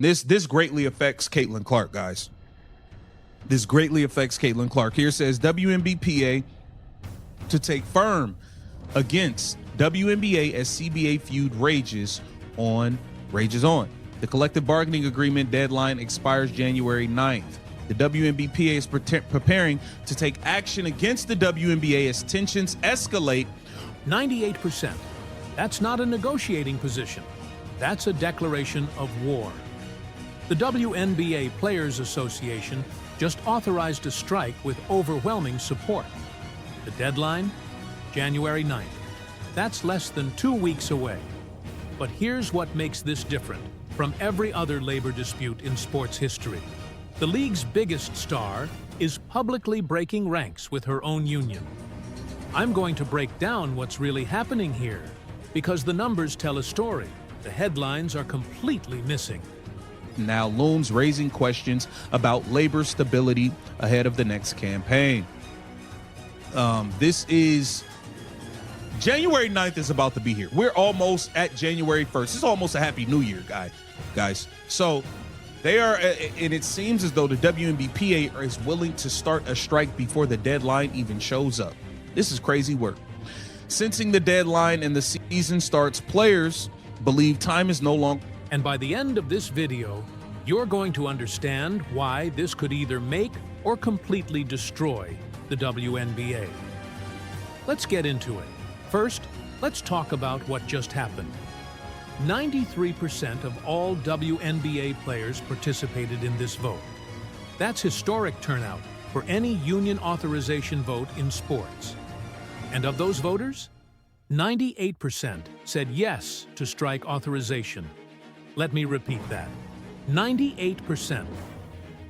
This greatly affects Caitlyn Clark, guys. This greatly affects Caitlyn Clark. Here says WNBPA to take firm against WNBA as CBA feud rages on. The collective bargaining agreement deadline expires January 9th. The WNBPA is preparing to take action against the WNBA as tensions escalate. 98%. That's not a negotiating position. That's a declaration of war. The WNBA Players Association just authorized a strike with overwhelming support. The deadline? January 9th. That's less than 2 weeks away. But here's what makes this different from every other labor dispute in sports history. The league's biggest star is publicly breaking ranks with her own union. I'm going to break down what's really happening here, because the numbers tell a story. The headlines are completely missing. Now looms, raising questions about labor stability ahead of the next campaign. This is January 9th is about to be here. We're almost at January 1st. It's almost a happy new year, guys. So they are, and it seems as though the WNBPA is willing to start a strike before the deadline even shows up. This is crazy work. Sensing the deadline and the season starts, players believe time is no longer. And by the end of this video, you're going to understand why this could either make or completely destroy the WNBA. Let's get into it. First, let's talk about what just happened. 93% of all WNBA players participated in this vote. That's historic turnout for any union authorization vote in sports. And of those voters, 98% said yes to strike authorization. Let me repeat that. 98%.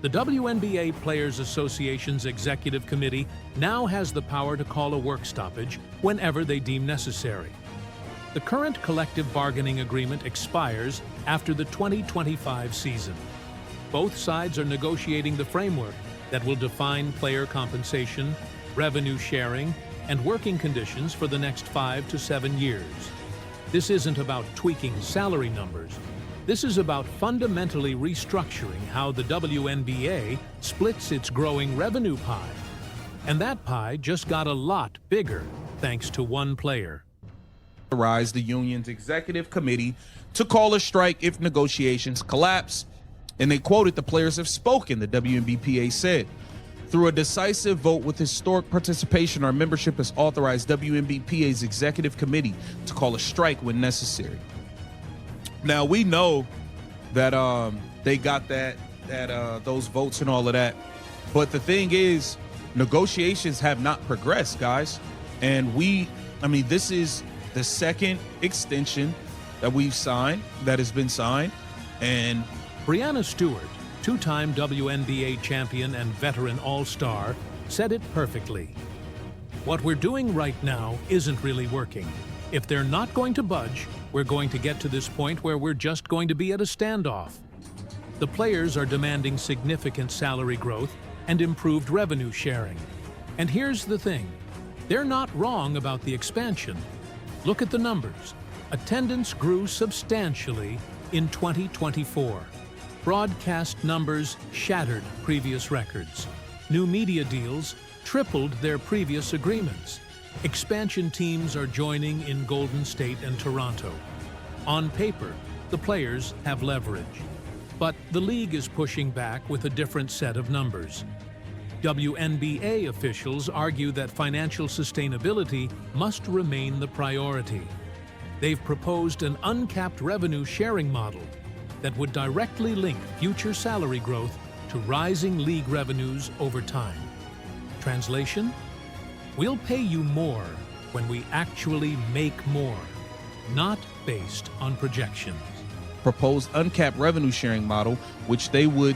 The WNBA Players Association's Executive Committee now has the power to call a work stoppage whenever they deem necessary. The current collective bargaining agreement expires after the 2025 season. Both sides are negotiating the framework that will define player compensation, revenue sharing, and working conditions for the next 5 to 7 years. This isn't about tweaking salary numbers. This is about fundamentally restructuring how the WNBA splits its growing revenue pie. And that pie just got a lot bigger thanks to one player. The union's executive committee to call a strike if negotiations collapse. And they quoted, "The players have spoken," the WNBPA said. Through a decisive vote with historic participation, our membership has authorized WNBPA's executive committee to call a strike when necessary. Now we know that they got those votes and all of that, but the thing is, negotiations have not progressed, guys. And this is the second extension that has been signed. And Breanna Stewart, two-time WNBA champion and veteran all-star, said it perfectly. What we're doing right now isn't really working. If they're not going to budge, we're going to get to this point where we're just going to be at a standoff. The players are demanding significant salary growth and improved revenue sharing. And here's the thing, they're not wrong about the expansion. Look at the numbers. Attendance grew substantially in 2024. Broadcast numbers shattered previous records. New media deals tripled their previous agreements. Expansion teams are joining in Golden State and Toronto. On paper, the players have leverage. But the league is pushing back with a different set of numbers. WNBA officials argue that financial sustainability must remain the priority. They've proposed an uncapped revenue sharing model that would directly link future salary growth to rising league revenues over time. Translation? We'll pay you more when we actually make more, not based on projections. Proposed uncapped revenue sharing model, which they would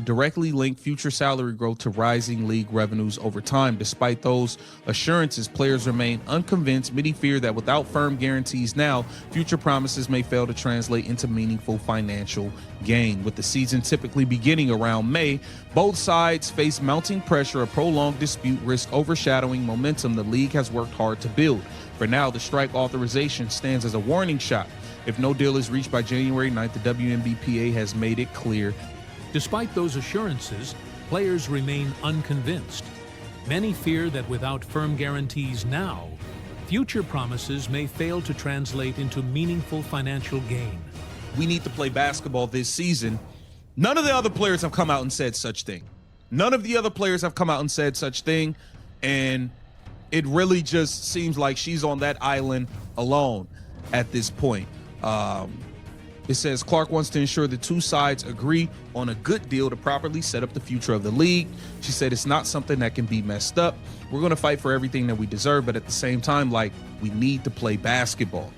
directly link future salary growth to rising league revenues over time. Despite those assurances, players remain unconvinced. Many fear that without firm guarantees now, future promises may fail to translate into meaningful financial gain. With the season typically beginning around May, both sides face mounting pressure. A prolonged dispute risks overshadowing momentum the league has worked hard to build. For now, the strike authorization stands as a warning shot. If no deal is reached by January 9th, the WNBPA has made it clear. Despite those assurances, players remain unconvinced. Many fear that without firm guarantees now, future promises may fail to translate into meaningful financial gain. We need to play basketball this season. None of the other players have come out and said such thing. None of the other players have come out and said such thing. And it really just seems like she's on that island alone at this point. It says Clark wants to ensure the two sides agree on a good deal to properly set up the future of the league. She said it's not something that can be messed up. We're going to fight for everything that we deserve, but at the same time, like, we need to play basketball.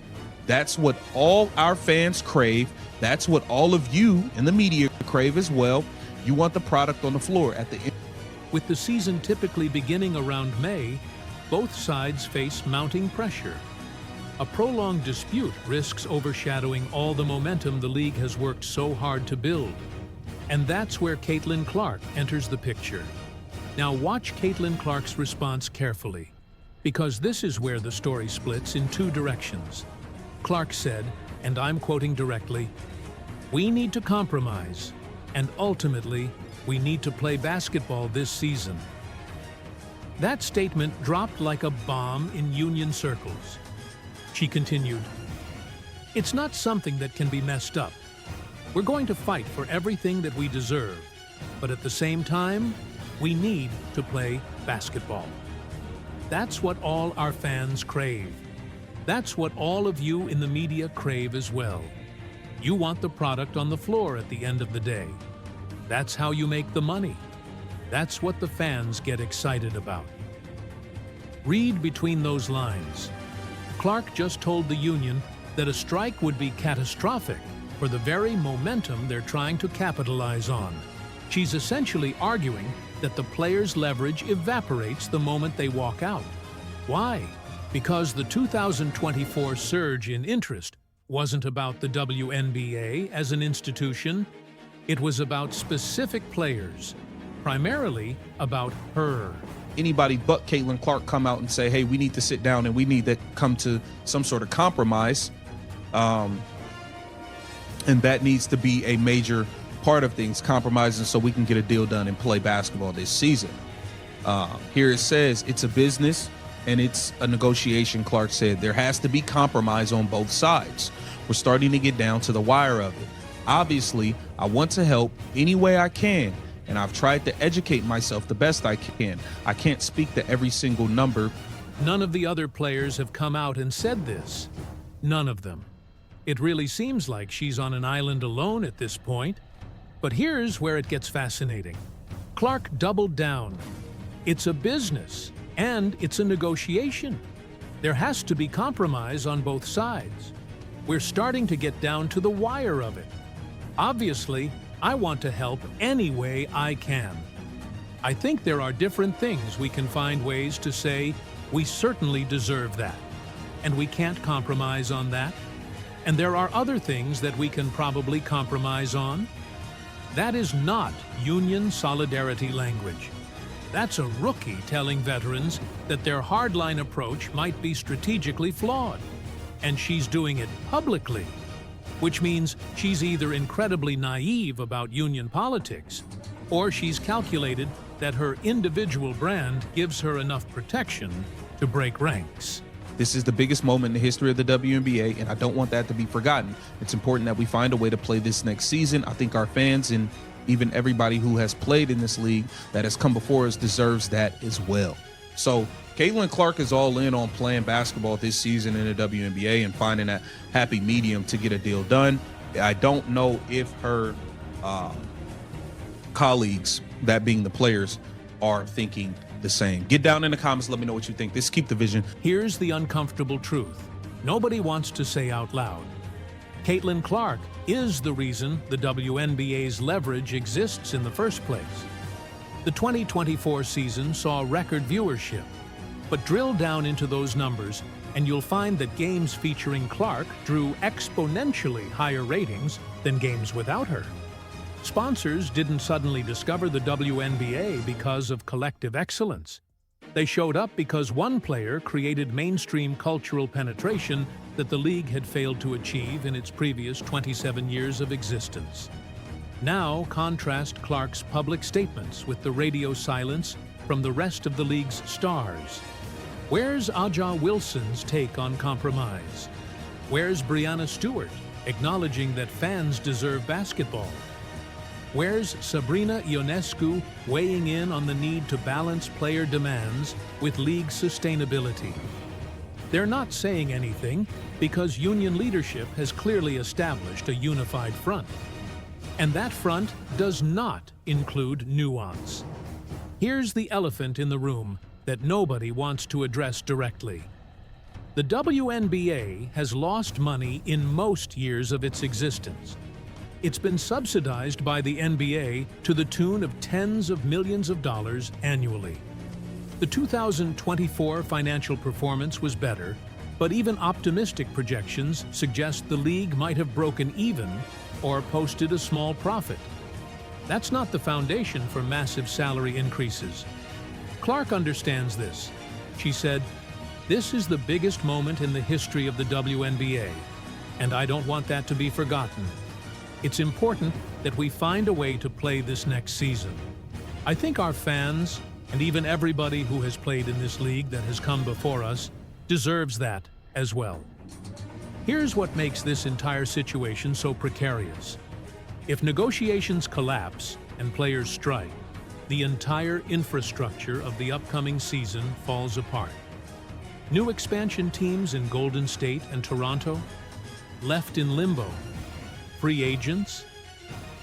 That's what all our fans crave. That's what all of you in the media crave as well. You want the product on the floor at the end. With the season typically beginning around May, both sides face mounting pressure. A prolonged dispute risks overshadowing all the momentum the league has worked so hard to build. And that's where Caitlyn Clark enters the picture. Now watch Caitlyn Clark's response carefully, because this is where the story splits in two directions. Clark said, and I'm quoting directly, "We need to compromise, and ultimately, we need to play basketball this season." That statement dropped like a bomb in union circles. She continued, "It's not something that can be messed up. We're going to fight for everything that we deserve, but at the same time, we need to play basketball. That's what all our fans crave. That's what all of you in the media crave as well. You want the product on the floor at the end of the day. That's how you make the money. That's what the fans get excited about." Read between those lines. Clark just told the union that a strike would be catastrophic for the very momentum they're trying to capitalize on. She's essentially arguing that the players' leverage evaporates the moment they walk out. Why? Because the 2024 surge in interest wasn't about the WNBA as an institution. It was about specific players, primarily about her. Anybody but Caitlyn Clark come out and say, hey, we need to sit down and we need to come to some sort of compromise. And that needs to be a major part of things, compromising so we can get a deal done and play basketball this season. Here it says it's a business and it's a negotiation. Clark said there has to be compromise on both sides. We're starting to get down to the wire of it. Obviously, I want to help any way I can, and I've tried to educate myself the best I can. I can't speak to every single number. None of the other players have come out and said this. None of them. It really seems like she's on an island alone at this point. But here's where it gets fascinating. Clark doubled down. It's a business, and it's a negotiation. There has to be compromise on both sides. We're starting to get down to the wire of it. Obviously, I want to help any way I can. I think there are different things we can find ways to say, we certainly deserve that, and we can't compromise on that. And there are other things that we can probably compromise on. That is not union solidarity language. That's a rookie telling veterans that their hardline approach might be strategically flawed. And she's doing it publicly, which means she's either incredibly naive about union politics, or she's calculated that her individual brand gives her enough protection to break ranks. This is the biggest moment in the history of the WNBA, and I don't want that to be forgotten. It's important that we find a way to play this next season. I think our fans and even everybody who has played in this league that has come before us deserves that as well. So Caitlyn Clark is all in on playing basketball this season in the WNBA and finding that happy medium to get a deal done. I don't know if her colleagues, that being the players, are thinking the same. Get down in the comments. Let me know what you think. This Keep the Vision. Here's the uncomfortable truth. Nobody wants to say out loud. Caitlyn Clark is the reason the WNBA's leverage exists in the first place. The 2024 season saw record viewership, but drill down into those numbers and you'll find that games featuring Clark drew exponentially higher ratings than games without her. Sponsors didn't suddenly discover the WNBA because of collective excellence. They showed up because one player created mainstream cultural penetration that the league had failed to achieve in its previous 27 years of existence. Now contrast Clark's public statements with the radio silence from the rest of the league's stars. Where's Aja Wilson's take on compromise? Where's Brianna Stewart acknowledging that fans deserve basketball? Where's Sabrina Ionescu weighing in on the need to balance player demands with league sustainability? They're not saying anything because union leadership has clearly established a unified front. And that front does not include nuance. Here's the elephant in the room that nobody wants to address directly. The WNBA has lost money in most years of its existence. It's been subsidized by the NBA to the tune of tens of millions of dollars annually. The 2024 financial performance was better, but even optimistic projections suggest the league might have broken even or posted a small profit. That's not the foundation for massive salary increases. Clark understands this. She said, "This is the biggest moment in the history of the WNBA, and I don't want that to be forgotten. It's important that we find a way to play this next season. I think our fans, and even everybody who has played in this league that has come before us, deserves that as well." Here's what makes this entire situation so precarious. If negotiations collapse and players strike, the entire infrastructure of the upcoming season falls apart. New expansion teams in Golden State and Toronto, left in limbo. Free agents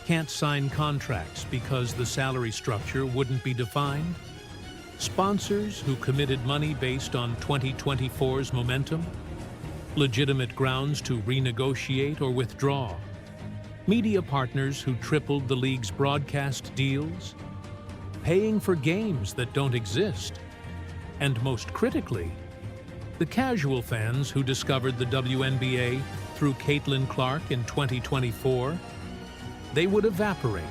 can't sign contracts because the salary structure wouldn't be defined. Sponsors who committed money based on 2024's momentum. Legitimate grounds to renegotiate or withdraw. Media partners who tripled the league's broadcast deals. Paying for games that don't exist. And most critically, the casual fans who discovered the WNBA through Caitlyn Clark in 2024, they would evaporate.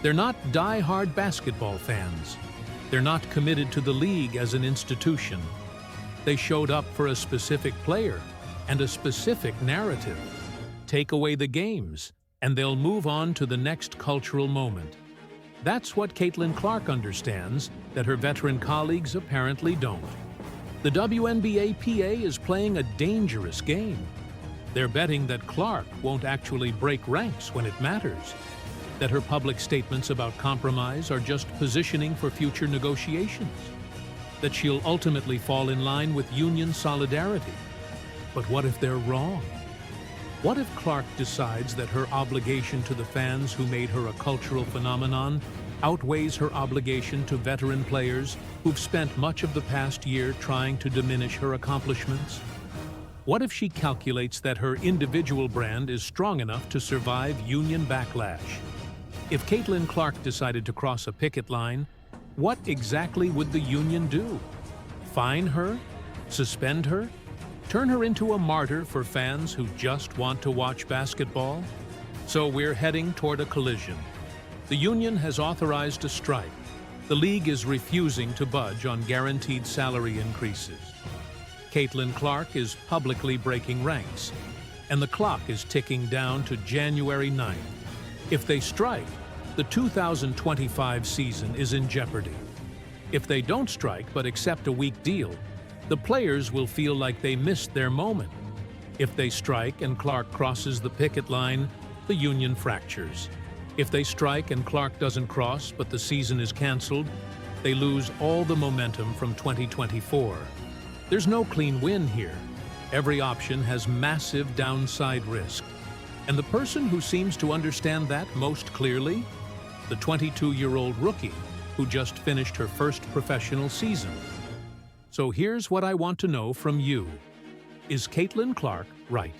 They're not die-hard basketball fans. They're not committed to the league as an institution. They showed up for a specific player and a specific narrative. Take away the games, and they'll move on to the next cultural moment. That's what Caitlyn Clark understands that her veteran colleagues apparently don't. The WNBA PA is playing a dangerous game. They're betting that Clark won't actually break ranks when it matters, that her public statements about compromise are just positioning for future negotiations, that she'll ultimately fall in line with union solidarity. But what if they're wrong? What if Clark decides that her obligation to the fans who made her a cultural phenomenon outweighs her obligation to veteran players who've spent much of the past year trying to diminish her accomplishments? What if she calculates that her individual brand is strong enough to survive union backlash? If Caitlyn Clark decided to cross a picket line, what exactly would the union do? Fine her? Suspend her? Turn her into a martyr for fans who just want to watch basketball? So we're heading toward a collision. The union has authorized a strike. The league is refusing to budge on guaranteed salary increases. Caitlyn Clark is publicly breaking ranks, and the clock is ticking down to January 9th. If they strike, the 2025 season is in jeopardy. If they don't strike but accept a weak deal, the players will feel like they missed their moment. If they strike and Clark crosses the picket line, the union fractures. If they strike and Clark doesn't cross but the season is canceled, they lose all the momentum from 2024. There's no clean win here. Every option has massive downside risk. And the person who seems to understand that most clearly? The 22-year-old rookie who just finished her first professional season. So here's what I want to know from you. Is Caitlyn Clark right?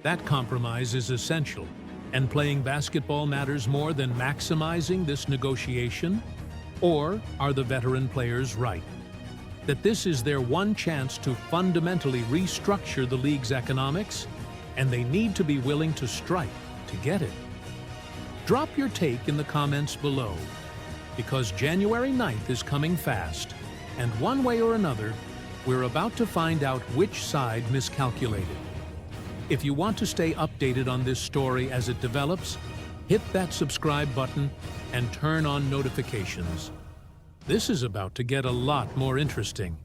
That compromise is essential, and playing basketball matters more than maximizing this negotiation? Or are the veteran players right? That this is their one chance to fundamentally restructure the league's economics, and they need to be willing to strike to get it? Drop your take in the comments below, because January 9th is coming fast, and one way or another, We're about to find out which side miscalculated. If you want to stay updated on this story as it develops, hit that subscribe button and turn on notifications. This is about to get a lot more interesting.